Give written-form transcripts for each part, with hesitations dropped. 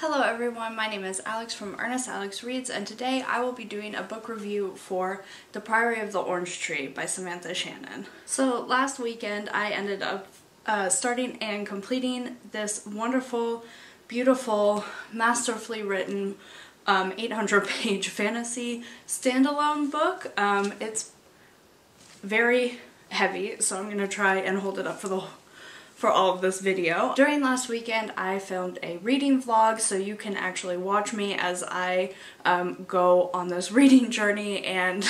Hello everyone, my name is Alex from Ernest Alex Reads, and today I will be doing a book review for The Priory of the Orange Tree by Samantha Shannon. So last weekend I ended up starting and completing this wonderful, beautiful, masterfully written 800-page fantasy standalone book. It's very heavy, so I'm going to try and hold it up for all of this video. During last weekend I filmed a reading vlog, so you can actually watch me as I go on this reading journey and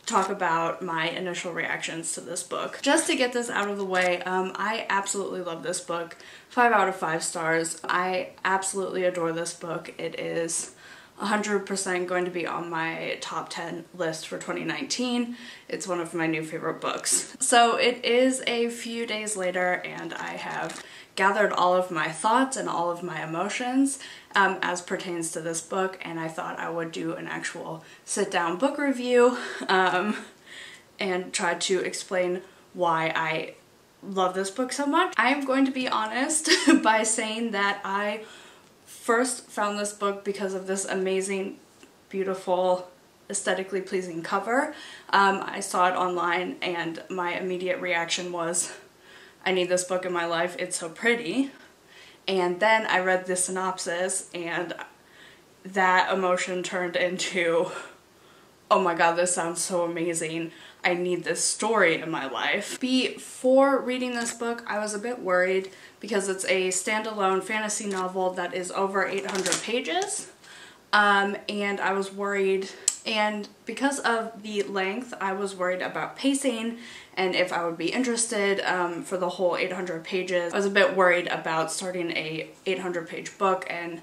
talk about my initial reactions to this book. Just to get this out of the way, I absolutely love this book. 5 out of 5 stars. I absolutely adore this book. It is 100% going to be on my top 10 list for 2019. It's one of my new favorite books. So it is a few days later and I have gathered all of my thoughts and all of my emotions as pertains to this book, and I thought I would do an actual sit-down book review and try to explain why I love this book so much. I am going to be honest by saying that I first found this book because of this amazing, beautiful, aesthetically pleasing cover. I saw it online and my immediate reaction was, I need this book in my life, it's so pretty. And then I read the synopsis and that emotion turned into, oh my god, this sounds so amazing. I need this story in my life. Before reading this book, I was a bit worried because it's a standalone fantasy novel that is over 800 pages. And I was worried, and because of the length, I was worried about pacing and if I would be interested for the whole 800 pages. I was a bit worried about starting a 800-page book and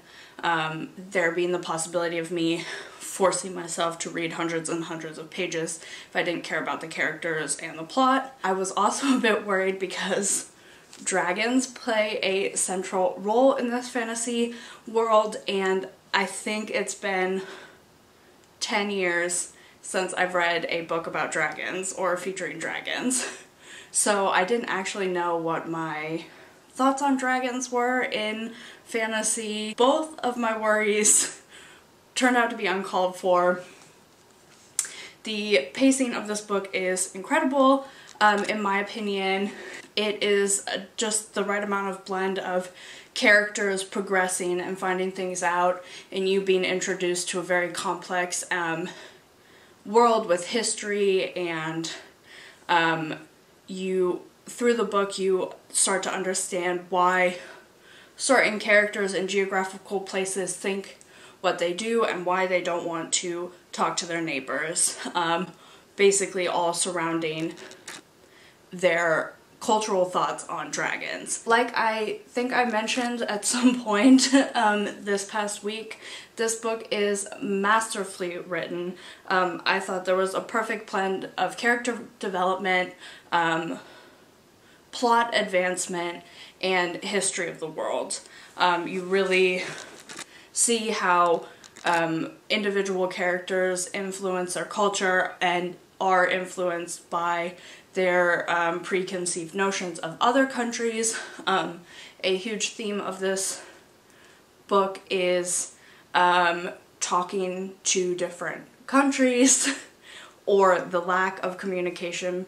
there being the possibility of me forcing myself to read hundreds and hundreds of pages if I didn't care about the characters and the plot. I was also a bit worried because dragons play a central role in this fantasy world, and I think it's been 10 years since I've read a book about dragons or featuring dragons. So I didn't actually know what my thoughts on dragons were in fantasy. Both of my worries turned out to be uncalled for. The pacing of this book is incredible, in my opinion. It is just the right amount of blend of characters progressing and finding things out, and you being introduced to a very complex world with history, and through the book you start to understand why certain characters in geographical places think what they do and why they don't want to talk to their neighbors, basically all surrounding their cultural thoughts on dragons. Like I think I mentioned at some point this past week, this book is masterfully written. I thought there was a perfect blend of character development, plot advancement, and history of the world. You really see how individual characters influence their culture and are influenced by their preconceived notions of other countries. A huge theme of this book is talking to different countries or the lack of communication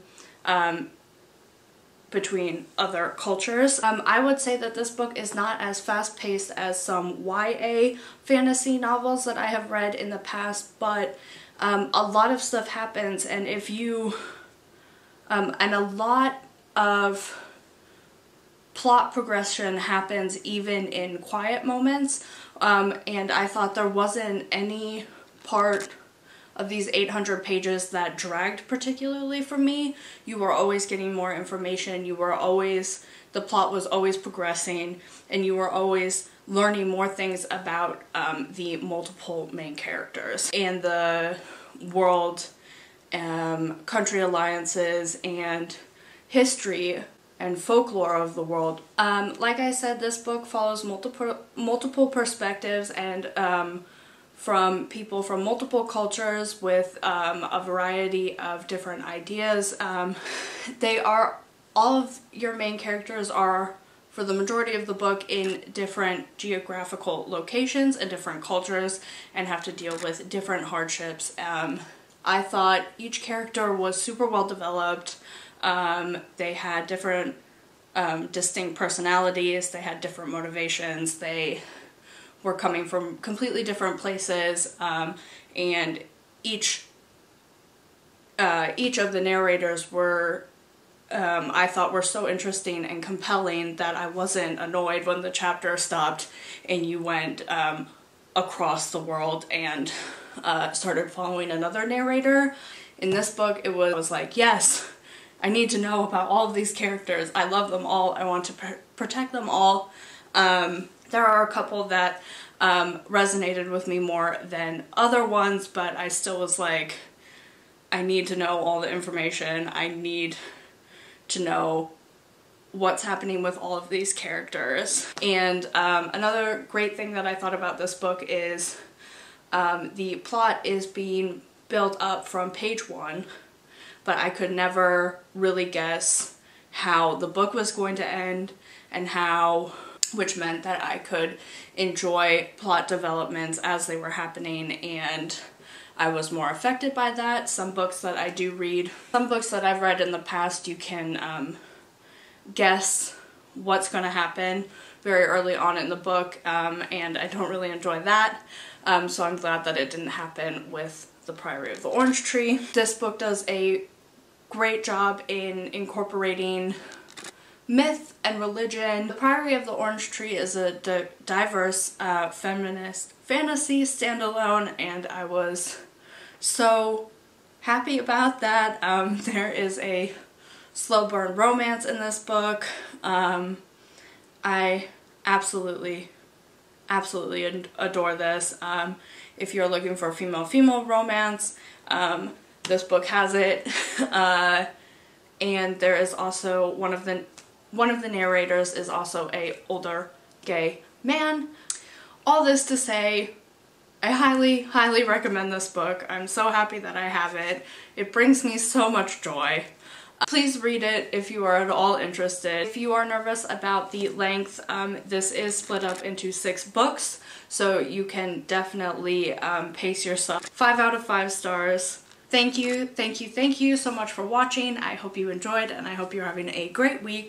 between other cultures. I would say that this book is not as fast-paced as some YA fantasy novels that I have read in the past, but a lot of stuff happens, and if you and a lot of plot progression happens even in quiet moments, and I thought there wasn't any part of these 800 pages that dragged particularly for me. You were always getting more information, the plot was always progressing, and you were always learning more things about the multiple main characters and the world, country alliances, and history and folklore of the world. Like I said, this book follows multiple perspectives and from people from multiple cultures with a variety of different ideas. All of your main characters are for the majority of the book in different geographical locations and different cultures and have to deal with different hardships. I thought each character was super well developed. They had different distinct personalities, they had different motivations, they were coming from completely different places, and each of the narrators were, I thought, were so interesting and compelling that I wasn't annoyed when the chapter stopped and you went across the world and started following another narrator. In this book, it was like, yes, I need to know about all of these characters. I love them all. I want to protect them all. There are a couple that resonated with me more than other ones, but I still was like, I need to know all the information. I need to know what's happening with all of these characters. And another great thing that I thought about this book is the plot is being built up from page 1, but I could never really guess how the book was going to end and how, which meant that I could enjoy plot developments as they were happening, and I was more affected by that. Some books that I do read, some books that I've read in the past, you can guess what's going to happen very early on in the book, and I don't really enjoy that. So I'm glad that it didn't happen with The Priory of the Orange Tree. This book does a great job in incorporating myth and religion. The Priory of the Orange Tree is a diverse feminist fantasy standalone, and I was so happy about that. There is a slow burn romance in this book. I absolutely adore this. If you're looking for female-female romance, this book has it. And there is also one of the narrators is also a older gay man. All this to say, I highly recommend this book. I'm so happy that I have it. It brings me so much joy. Please read it if you are at all interested. If you are nervous about the length, this is split up into 6 books, so you can definitely pace yourself. 5 out of 5 stars. Thank you so much for watching. I hope you enjoyed, and I hope you're having a great week.